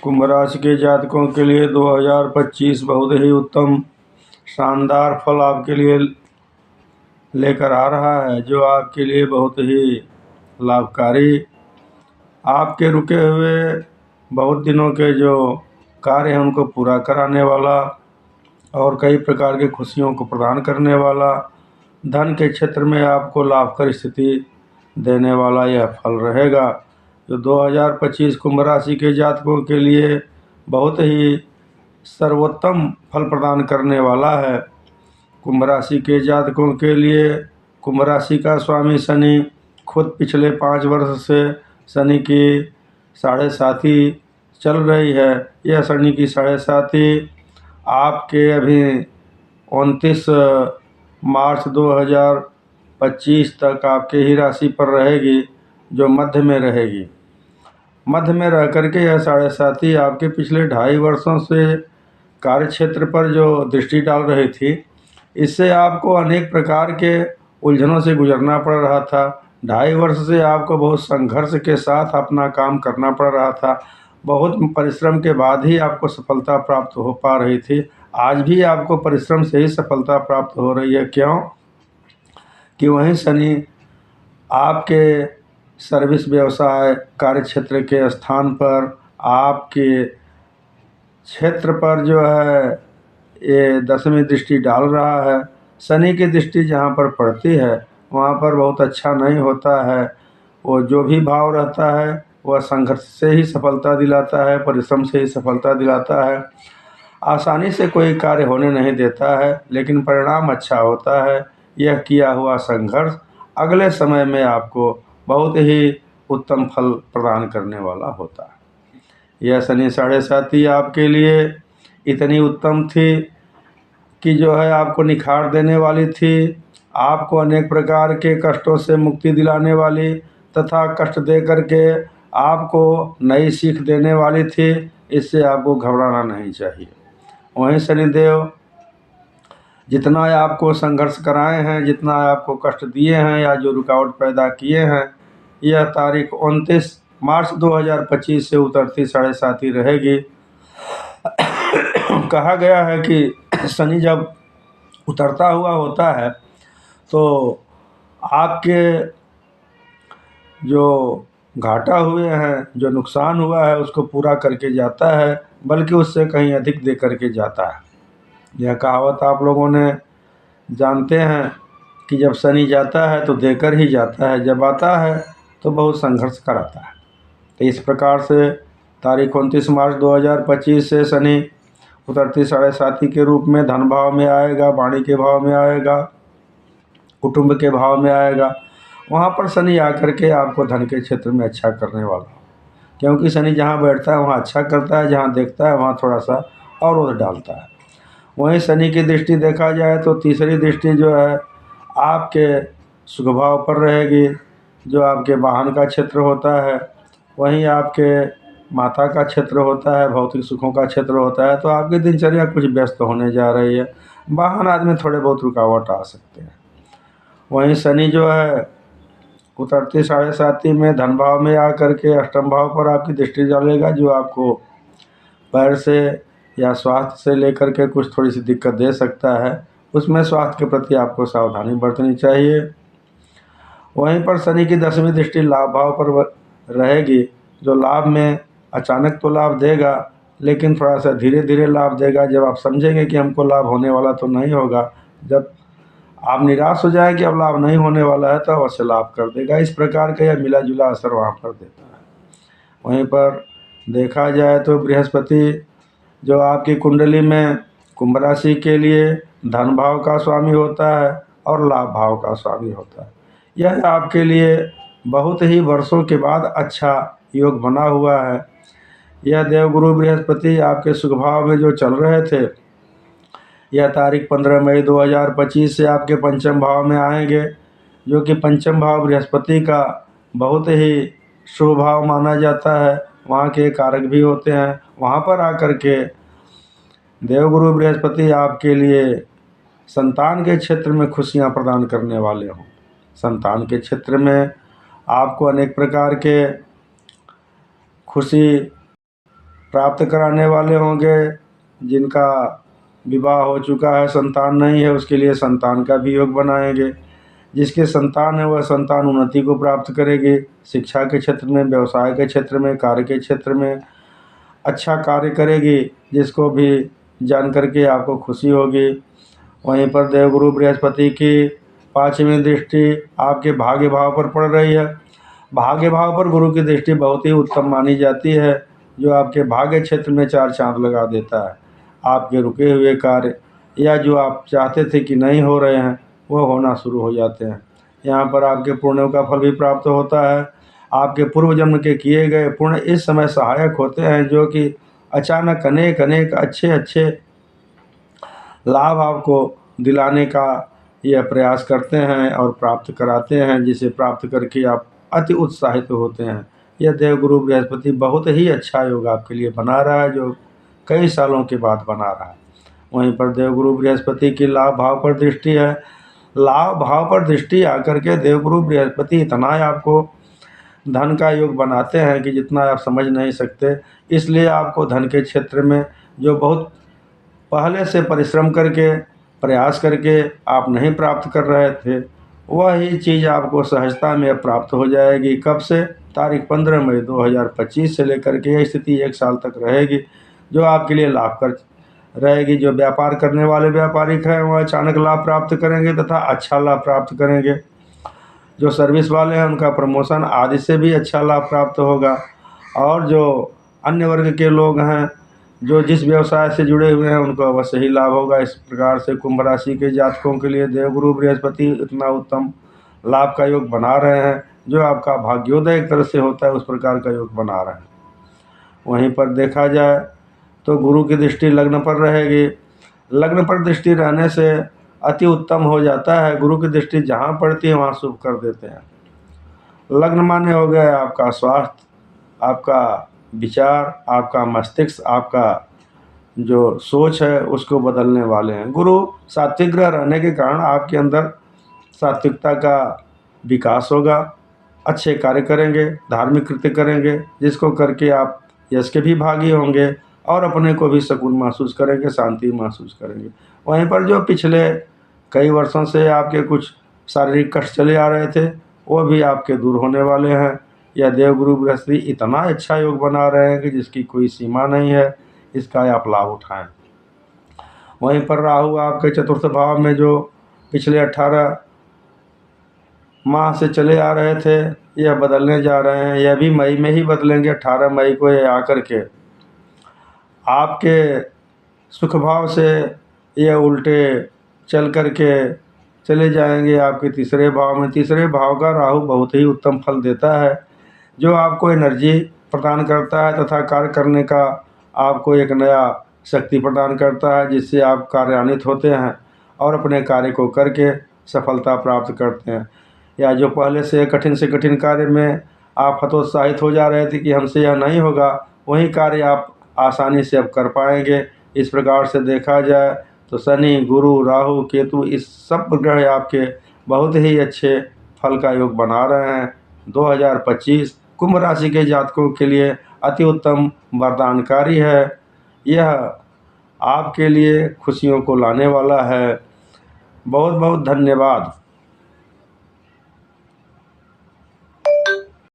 कुंभ राशि के जातकों के लिए 2025 बहुत ही उत्तम शानदार फल आपके लिए लेकर आ रहा है, जो आपके लिए बहुत ही लाभकारी, आपके रुके हुए बहुत दिनों के जो कार्य हैं उनको पूरा कराने वाला और कई प्रकार की खुशियों को प्रदान करने वाला, धन के क्षेत्र में आपको लाभकर स्थिति देने वाला यह फल रहेगा। जो 2025 कुंभ राशि के जातकों के लिए बहुत ही सर्वोत्तम फल प्रदान करने वाला है। कुंभ राशि के जातकों के लिए कुंभ राशि का स्वामी शनि खुद पिछले 5 वर्ष से शनि की साढ़े साथी चल रही है। यह शनि की साढ़े साथी आपके अभी 29 मार्च 2025 तक आपके ही राशि पर रहेगी, जो मध्य में रहेगी। मध्य में रह करके यह साढ़े साथी आपके पिछले 2.5 वर्षों से कार्य क्षेत्र पर जो दृष्टि डाल रही थी, इससे आपको अनेक प्रकार के उलझनों से गुजरना पड़ रहा था। 2.5 वर्ष से आपको बहुत संघर्ष के साथ अपना काम करना पड़ रहा था। बहुत परिश्रम के बाद ही आपको सफलता प्राप्त हो पा रही थी। आज भी आपको परिश्रम से ही सफलता प्राप्त हो रही है। क्यों कि वहीं शनि आपके सर्विस व्यवसाय कार्य क्षेत्र के स्थान पर आपके क्षेत्र पर जो है ये 10वीं दृष्टि डाल रहा है। शनि की दृष्टि जहाँ पर पड़ती है वहाँ पर बहुत अच्छा नहीं होता है। वो जो भी भाव रहता है वह संघर्ष से ही सफलता दिलाता है, परिश्रम से ही सफलता दिलाता है। आसानी से कोई कार्य होने नहीं देता है, लेकिन परिणाम अच्छा होता है। यह किया हुआ संघर्ष अगले समय में आपको बहुत ही उत्तम फल प्रदान करने वाला होता है। यह शनि साढ़े साथी आपके लिए इतनी उत्तम थी कि जो है आपको निखार देने वाली थी, आपको अनेक प्रकार के कष्टों से मुक्ति दिलाने वाली तथा कष्ट दे करके आपको नई सीख देने वाली थी। इससे आपको घबराना नहीं चाहिए। वहीं शनिदेव जितना आपको संघर्ष कराए हैं, जितना आपको कष्ट दिए हैं या जो रुकावट पैदा किए हैं, यह तारीख 29 मार्च 2025 से उतरती साढ़े साथी रहेगी। कहा गया है कि शनि जब उतरता हुआ होता है तो आपके जो घाटा हुए हैं, जो नुकसान हुआ है, उसको पूरा करके जाता है, बल्कि उससे कहीं अधिक दे करके जाता है। यह कहावत आप लोगों ने जानते हैं कि जब शनि जाता है तो देकर ही जाता है, जब आता है तो बहुत संघर्ष कराता है। तो इस प्रकार से तारीख 29 मार्च 2025 से शनि उतरती साढ़े साथी के रूप में धन भाव में आएगा, वाणी के भाव में आएगा, कुटुंब के भाव में आएगा। वहाँ पर शनि आकर के आपको धन के क्षेत्र में अच्छा करने वाला, क्योंकि शनि जहाँ बैठता है वहाँ अच्छा करता है, जहाँ देखता है वहाँ थोड़ा सा अवरोध डालता है। वहीं शनि की दृष्टि देखा जाए तो तीसरी दृष्टि जो है आपके सुख भाव पर रहेगी, जो आपके वाहन का क्षेत्र होता है, वहीं आपके माता का क्षेत्र होता है, भौतिक सुखों का क्षेत्र होता है। तो आपकी दिनचर्या कुछ व्यस्त होने जा रही है, वाहन आदि में थोड़े बहुत रुकावट आ सकते हैं। वहीं शनि जो है उतरती साढ़े साथी में धन भाव में आकर के अष्टम भाव पर आपकी दृष्टि डालेगा, जो आपको पैर से या स्वास्थ्य से लेकर के कुछ थोड़ी सी दिक्कत दे सकता है। उसमें स्वास्थ्य के प्रति आपको सावधानी बरतनी चाहिए। वहीं पर शनि की 10वीं दृष्टि लाभ भाव पर रहेगी, जो लाभ में अचानक तो लाभ देगा, लेकिन थोड़ा सा धीरे धीरे लाभ देगा। जब आप समझेंगे कि हमको लाभ होने वाला तो नहीं होगा, जब आप निराश हो जाए कि अब लाभ नहीं होने वाला है, तो अवश्य लाभ कर देगा। इस प्रकार का यह मिला जुला असर वहाँ पर देता है। वहीं पर देखा जाए तो बृहस्पति जो आपकी कुंडली में कुंभ राशि के लिए धन भाव का स्वामी होता है और लाभ भाव का स्वामी होता है। यह आपके लिए बहुत ही वर्षों के बाद अच्छा योग बना हुआ है। यह देवगुरु बृहस्पति आपके सुख भाव में जो चल रहे थे, यह तारीख 15 मई 2025 से आपके पंचम भाव में आएंगे, जो कि पंचम भाव बृहस्पति का बहुत ही शुभ भाव माना जाता है। वहाँ के कारक भी होते हैं। वहाँ पर आकर के देवगुरु बृहस्पति आपके लिए संतान के क्षेत्र में खुशियाँ प्रदान करने वाले हों। संतान के क्षेत्र में आपको अनेक प्रकार के खुशी प्राप्त कराने वाले होंगे। जिनका विवाह हो चुका है, संतान नहीं है, उसके लिए संतान का भी योग बनाएंगे। जिसके संतान है वह संतान उन्नति को प्राप्त करेगी। शिक्षा के क्षेत्र में, व्यवसाय के क्षेत्र में, कार्य के क्षेत्र में अच्छा कार्य करेगी, जिसको भी जान करके आपको खुशी होगी। वहीं पर देवगुरु बृहस्पति की 5वीं दृष्टि आपके भाग्य भाव पर पड़ रही है। भाग्य भाव पर गुरु की दृष्टि बहुत ही उत्तम मानी जाती है, जो आपके भाग्य क्षेत्र में 4 चांद लगा देता है। आपके रुके हुए कार्य या जो आप चाहते थे कि नहीं हो रहे हैं, वो होना शुरू हो जाते हैं। यहाँ पर आपके पुण्यों का फल भी प्राप्त होता है। आपके पूर्व जन्म के किए गए पुण्य इस समय सहायक होते हैं, जो कि अचानक अनेक अनेक अच्छे अच्छे लाभ आपको दिलाने का यह प्रयास करते हैं और प्राप्त कराते हैं, जिसे प्राप्त करके आप अति उत्साहित होते हैं। यह देवगुरु बृहस्पति बहुत ही अच्छा योग आपके लिए बना रहा है, जो कई सालों के बाद बना रहा है। वहीं पर देवगुरु बृहस्पति की लाभ भाव पर दृष्टि है। लाभ भाव पर दृष्टि आकर के देवगुरु बृहस्पति इतना आपको धन का योग बनाते हैं कि जितना आप समझ नहीं सकते। इसलिए आपको धन के क्षेत्र में जो बहुत पहले से परिश्रम करके, प्रयास करके आप नहीं प्राप्त कर रहे थे, वही चीज़ आपको सहजता में अब प्राप्त हो जाएगी। कब से? तारीख 15 मई 2025 से लेकर के यह स्थिति 1 साल तक रहेगी, जो आपके लिए लाभकर रहेगी। जो व्यापार करने वाले व्यापारिक हैं वह अचानक लाभ प्राप्त करेंगे तथा अच्छा लाभ प्राप्त करेंगे। जो सर्विस वाले हैं उनका प्रमोशन आदि से भी अच्छा लाभ प्राप्त होगा। और जो अन्य वर्ग के लोग हैं, जो जिस व्यवसाय से जुड़े हुए हैं, उनको अवश्य ही लाभ होगा। इस प्रकार से कुंभ राशि के जातकों के लिए देवगुरु बृहस्पति इतना उत्तम लाभ का योग बना रहे हैं, जो आपका भाग्योदय एक तरह से होता है, उस प्रकार का योग बना रहे हैं। वहीं पर देखा जाए तो गुरु की दृष्टि लग्न पर रहेगी। लग्न पर दृष्टि रहने से अति उत्तम हो जाता है। गुरु की दृष्टि जहाँ पड़ती है वहाँ शुभ कर देते हैं। लग्न माने हो गया आपका स्वास्थ्य, आपका विचार, आपका मस्तिष्क, आपका जो सोच है उसको बदलने वाले हैं। गुरु सात्विक ग्रह रहने के कारण आपके अंदर सात्विकता का विकास होगा। अच्छे कार्य करेंगे, धार्मिक कृत्य करेंगे, जिसको करके आप यश के भी भागी होंगे और अपने को भी सुकून महसूस करेंगे, शांति महसूस करेंगे। वहीं पर जो पिछले कई वर्षों से आपके कुछ शारीरिक कष्ट चले आ रहे थे, वो भी आपके दूर होने वाले हैं। यह देवगुरु बृहस्पति इतना अच्छा योग बना रहे हैं कि जिसकी कोई सीमा नहीं है। इसका आप लाभ उठाएं। वहीं पर राहु आपके 4th भाव में जो पिछले 18 माह से चले आ रहे थे, यह बदलने जा रहे हैं। यह भी मई में ही बदलेंगे। 18 मई को ये आकर के आपके सुख भाव से यह उल्टे चल कर के चले जाएंगे आपके 3रे भाव में। 3रे भाव का राहु बहुत ही उत्तम फल देता है, जो आपको एनर्जी प्रदान करता है तथा कार्य करने का आपको एक नया शक्ति प्रदान करता है, जिससे आप कार्यान्वित होते हैं और अपने कार्य को करके सफलता प्राप्त करते हैं। या जो पहले से कठिन कार्य में आप हतोत्साहित हो जा रहे थे कि हमसे यह नहीं होगा, वही कार्य आप आसानी से अब कर पाएंगे। इस प्रकार से देखा जाए तो शनि, गुरु, राहु, केतु इस सब ग्रह आपके बहुत ही अच्छे फल का योग बना रहे हैं। 2025 कुंभ राशि के जातकों के लिए अति उत्तम वरदानकारी है। यह आपके लिए खुशियों को लाने वाला है। बहुत बहुत धन्यवाद।